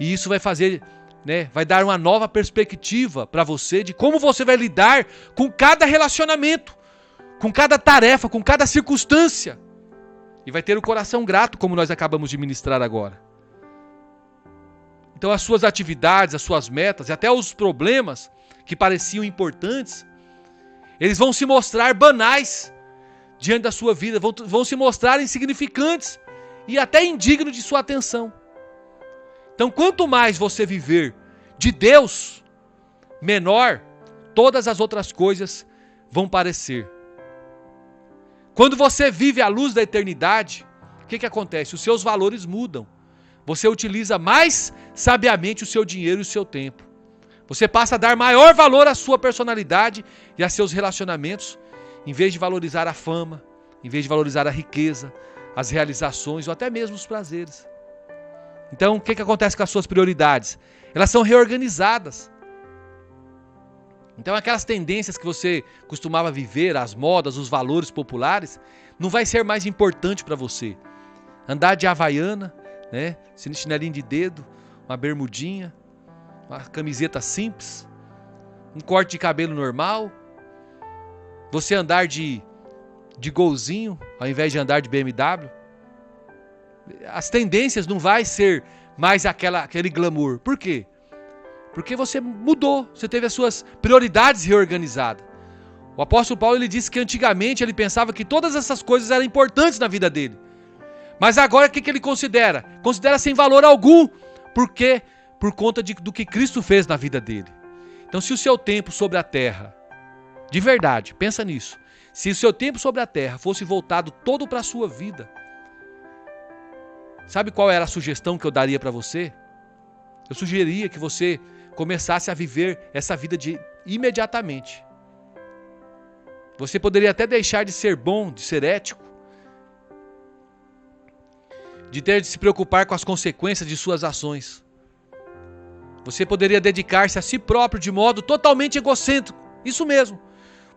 E isso vai fazer, vai dar uma nova perspectiva para você de como você vai lidar com cada relacionamento, com cada tarefa, com cada circunstância. E vai ter o coração grato, como nós acabamos de ministrar agora. Então as suas atividades, as suas metas e até os problemas que pareciam importantes, eles vão se mostrar banais diante da sua vida, vão se mostrar insignificantes e até indignos de sua atenção. Então, quanto mais você viver de Deus, menor todas as outras coisas vão parecer. Quando você vive à luz da eternidade, o que acontece? Os seus valores mudam. Você utiliza mais sabiamente o seu dinheiro e o seu tempo. Você passa a dar maior valor à sua personalidade e a seus relacionamentos, em vez de valorizar a fama, em vez de valorizar a riqueza, as realizações ou até mesmo os prazeres. Então, o que acontece com as suas prioridades? Elas são reorganizadas. Então, aquelas tendências que você costumava viver, as modas, os valores populares, não vai ser mais importante para você. Andar de havaiana, chinelinho de dedo, uma bermudinha, uma camiseta simples, um corte de cabelo normal, você andar de golzinho ao invés de andar de BMW. As tendências não vai ser mais aquele glamour. Por quê? Porque você mudou, você teve as suas prioridades reorganizadas. O apóstolo Paulo ele disse que antigamente ele pensava que todas essas coisas eram importantes na vida dele. Mas agora o que ele considera? Considera sem valor algum. Por quê? Por conta do que Cristo fez na vida dele. Então, se o seu tempo sobre a terra, de verdade, pensa nisso, se o seu tempo sobre a terra fosse voltado todo para a sua vida, sabe qual era a sugestão que eu daria para você? Eu sugeria que você começasse a viver essa vida de imediatamente. Você poderia até deixar de ser bom, de ser ético, de ter de se preocupar com as consequências de suas ações. Você poderia dedicar-se a si próprio de modo totalmente egocêntrico. Isso mesmo.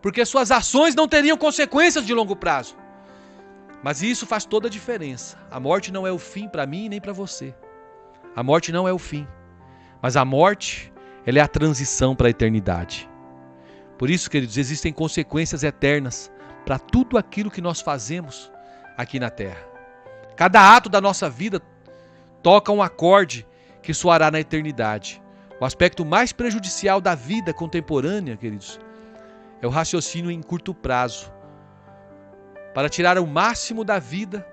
Porque suas ações não teriam consequências de longo prazo. Mas isso faz toda a diferença. A morte não é o fim para mim nem para você. A morte não é o fim. Mas a morte, ela é a transição para a eternidade. Por isso, queridos, existem consequências eternas para tudo aquilo que nós fazemos aqui na terra. Cada ato da nossa vida toca um acorde que soará na eternidade. O aspecto mais prejudicial da vida contemporânea, queridos, é o raciocínio em curto prazo. Para tirar o máximo da vida,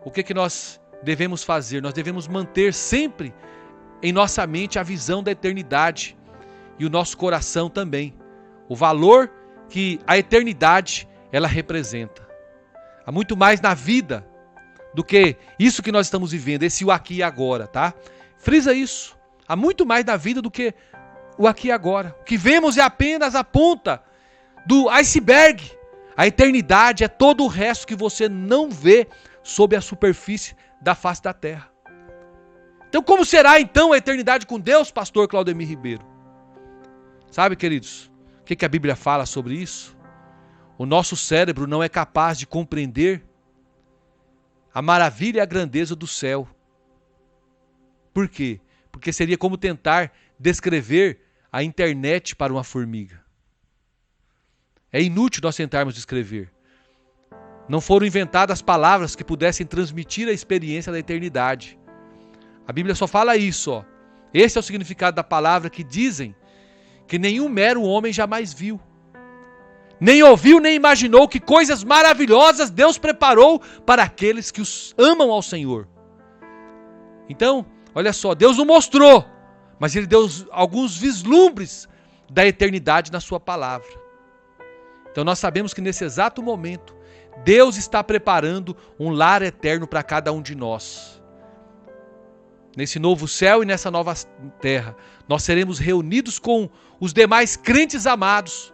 o que nós devemos fazer? Nós devemos manter sempre em nossa mente a visão da eternidade e o nosso coração também. O valor que a eternidade ela representa. Há muito mais na vida do que isso que nós estamos vivendo, esse o aqui e agora, tá? Frisa isso. Há muito mais na vida do que o aqui e agora. O que vemos é apenas a ponta do iceberg. A eternidade é todo o resto que você não vê sob a superfície da face da terra. Então como será então a eternidade com Deus, pastor Claudemir Ribeiro? Sabe, queridos, o que a Bíblia fala sobre isso? O nosso cérebro não é capaz de compreender a maravilha e a grandeza do céu. Por quê? Porque seria como tentar descrever a internet para uma formiga. É inútil nós tentarmos descrever. Não foram inventadas palavras que pudessem transmitir a experiência da eternidade. A Bíblia só fala isso, ó. Esse é o significado da palavra que dizem que nenhum mero homem jamais viu. Nem ouviu, nem imaginou que coisas maravilhosas Deus preparou para aqueles que os amam ao Senhor. Então, olha só, Deus não mostrou, mas Ele deu alguns vislumbres da eternidade na sua palavra. Então nós sabemos que nesse exato momento, Deus está preparando um lar eterno para cada um de nós. Nesse novo céu e nessa nova terra, nós seremos reunidos com os demais crentes amados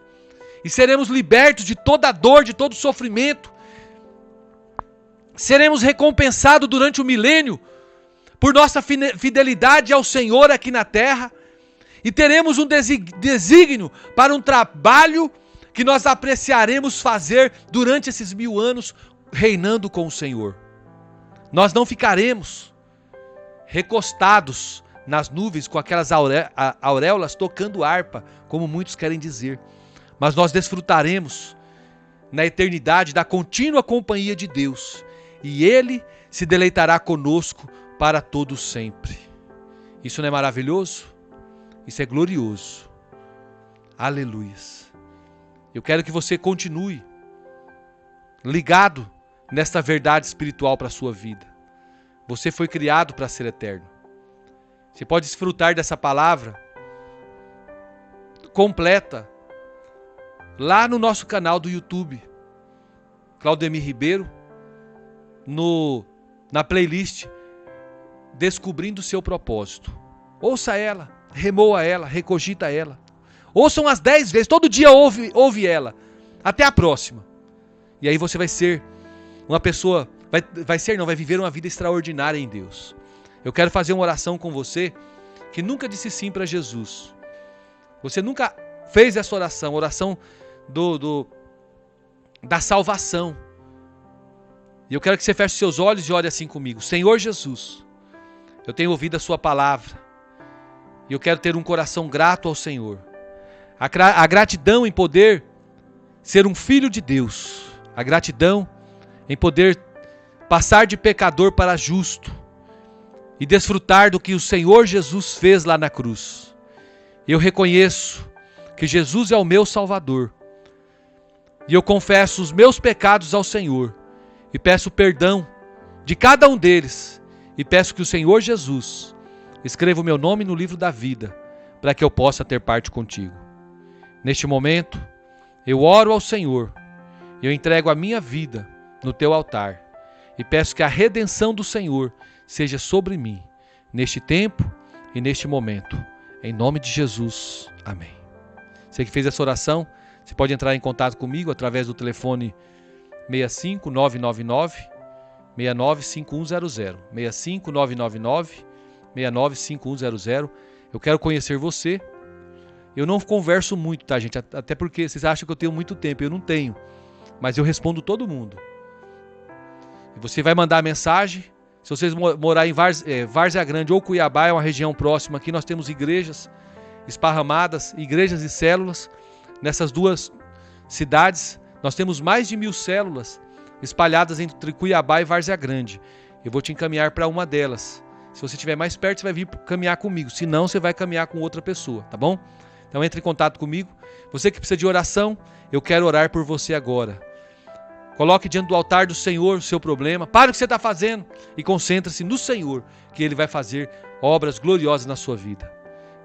e seremos libertos de toda dor, de todo sofrimento. Seremos recompensados durante o milênio por nossa fidelidade ao Senhor aqui na terra e teremos um desígnio para um trabalho que nós apreciaremos fazer durante esses 1000 anos reinando com o Senhor. Nós não ficaremos recostados nas nuvens com aquelas auréolas tocando harpa, como muitos querem dizer. Mas nós desfrutaremos na eternidade da contínua companhia de Deus. E Ele se deleitará conosco para todo sempre. Isso não é maravilhoso? Isso é glorioso. Aleluias. Eu quero que você continue ligado nesta verdade espiritual para a sua vida. Você foi criado para ser eterno. Você pode desfrutar dessa palavra completa lá no nosso canal do YouTube, Claudemir Ribeiro, na playlist Descobrindo o Seu Propósito. Ouça ela, remoa ela, recogita ela. Ouça umas 10 vezes, todo dia ouve ela. Até a próxima. E aí você vai ser uma pessoa, vai viver uma vida extraordinária em Deus. Eu quero fazer uma oração com você que nunca disse sim para Jesus. Você nunca fez essa oração, oração da salvação. E eu quero que você feche seus olhos e ore assim comigo. Senhor Jesus, eu tenho ouvido a sua palavra e eu quero ter um coração grato ao Senhor. A gratidão em poder ser um filho de Deus. A gratidão em poder passar de pecador para justo e desfrutar do que o Senhor Jesus fez lá na cruz. Eu reconheço que Jesus é o meu Salvador e eu confesso os meus pecados ao Senhor e peço perdão de cada um deles e peço que o Senhor Jesus escreva o meu nome no livro da vida para que eu possa ter parte contigo. Neste momento, eu oro ao Senhor e eu entrego a minha vida no teu altar e peço que a redenção do Senhor seja sobre mim, neste tempo e neste momento. Em nome de Jesus. Amém. Você que fez essa oração, você pode entrar em contato comigo através do telefone 65 999 695100. 65 999 695100. Eu quero conhecer você. Eu não converso muito, tá, gente? Até porque vocês acham que eu tenho muito tempo. Eu não tenho. Mas eu respondo todo mundo. E você vai mandar a mensagem. Se vocês morar em Várzea Grande ou Cuiabá, é uma região próxima aqui, nós temos igrejas esparramadas, igrejas e células. Nessas duas cidades, nós temos mais de 1000 células espalhadas entre Cuiabá e Várzea Grande. Eu vou te encaminhar para uma delas. Se você estiver mais perto, você vai vir caminhar comigo. Se não, você vai caminhar com outra pessoa, tá bom? Então entre em contato comigo. Você que precisa de oração, eu quero orar por você agora. Coloque diante do altar do Senhor o seu problema. Pare o que você está fazendo e concentre-se no Senhor, que Ele vai fazer obras gloriosas na sua vida.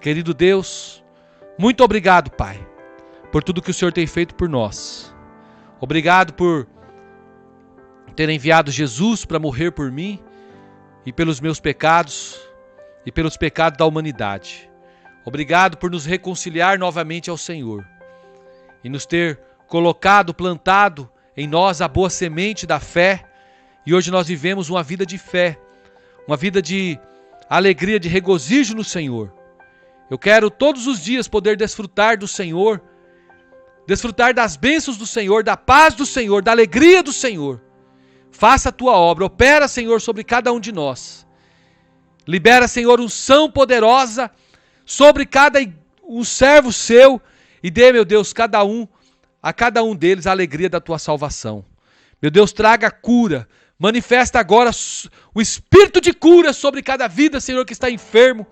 Querido Deus, muito obrigado, Pai, por tudo que o Senhor tem feito por nós. Obrigado por ter enviado Jesus para morrer por mim e pelos meus pecados e pelos pecados da humanidade. Obrigado por nos reconciliar novamente ao Senhor e nos ter colocado, plantado em nós a boa semente da fé, e hoje nós vivemos uma vida de fé, uma vida de alegria, de regozijo no Senhor. Eu quero todos os dias poder desfrutar do Senhor, desfrutar das bênçãos do Senhor, da paz do Senhor, da alegria do Senhor. Faça a tua obra, opera, Senhor, sobre cada um de nós. Libera, Senhor, unção poderosa sobre cada um servo seu, e dê, meu Deus, a cada um deles a alegria da tua salvação. Meu Deus, traga cura. Manifesta agora o espírito de cura sobre cada vida, Senhor, que está enfermo,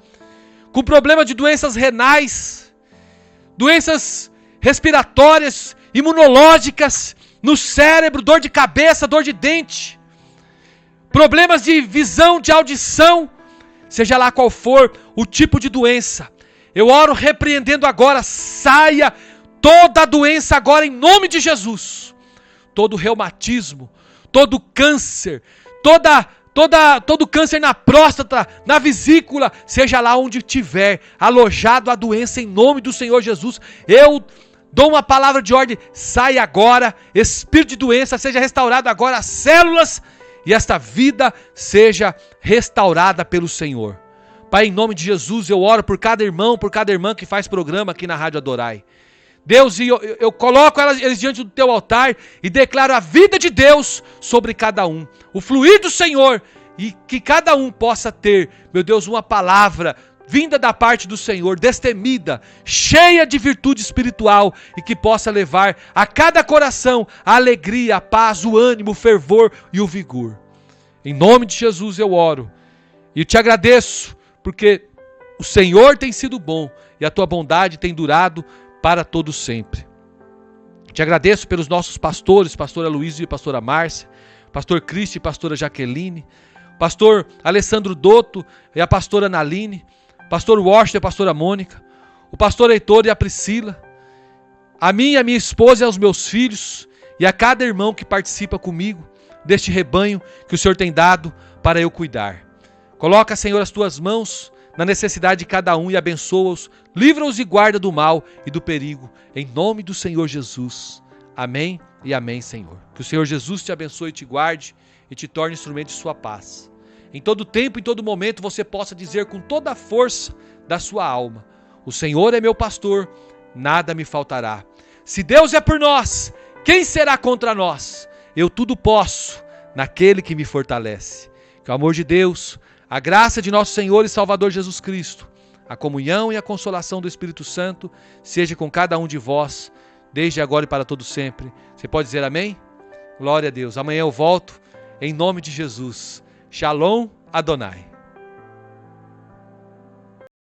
com problema de doenças renais, doenças respiratórias, imunológicas, no cérebro, dor de cabeça, dor de dente, problemas de visão, de audição, seja lá qual for o tipo de doença. Eu oro repreendendo agora, saia toda a doença agora em nome de Jesus. Todo reumatismo, todo câncer, todo câncer na próstata, na vesícula, seja lá onde tiver alojado a doença em nome do Senhor Jesus. Eu dou uma palavra de ordem, sai agora, espírito de doença seja restaurado agora, as células, e esta vida seja restaurada pelo Senhor. Pai, em nome de Jesus, eu oro por cada irmão, por cada irmã que faz programa aqui na Rádio Adorai. Deus, eu coloco eles diante do teu altar e declaro a vida de Deus sobre cada um. O fluir do Senhor, e que cada um possa ter, meu Deus, uma palavra vinda da parte do Senhor, destemida, cheia de virtude espiritual, e que possa levar a cada coração a alegria, a paz, o ânimo, o fervor e o vigor. Em nome de Jesus eu oro e te agradeço, porque o Senhor tem sido bom e a tua bondade tem durado para todo sempre. Te agradeço pelos nossos pastores, pastora Luísa e pastora Márcia, pastor Cristi e pastora Jaqueline, pastor Alessandro Dotto e a pastora Naline, pastor Washington e a pastora Mônica, o pastor Heitor e a Priscila, a mim e a minha esposa e aos meus filhos, e a cada irmão que participa comigo deste rebanho que o Senhor tem dado para eu cuidar. Coloca, Senhor, as tuas mãos na necessidade de cada um e abençoa-os, livra-os e guarda do mal e do perigo, em nome do Senhor Jesus. Amém e amém, Senhor. Que o Senhor Jesus te abençoe e te guarde e te torne instrumento de sua paz. Em todo tempo, em todo momento, você possa dizer com toda a força da sua alma: o Senhor é meu pastor, nada me faltará. Se Deus é por nós, quem será contra nós? Eu tudo posso naquele que me fortalece. Que o amor de Deus, a graça de nosso Senhor e Salvador Jesus Cristo, a comunhão e a consolação do Espírito Santo seja com cada um de vós, desde agora e para todo sempre. Você pode dizer amém? Glória a Deus. Amanhã eu volto, em nome de Jesus. Shalom Adonai.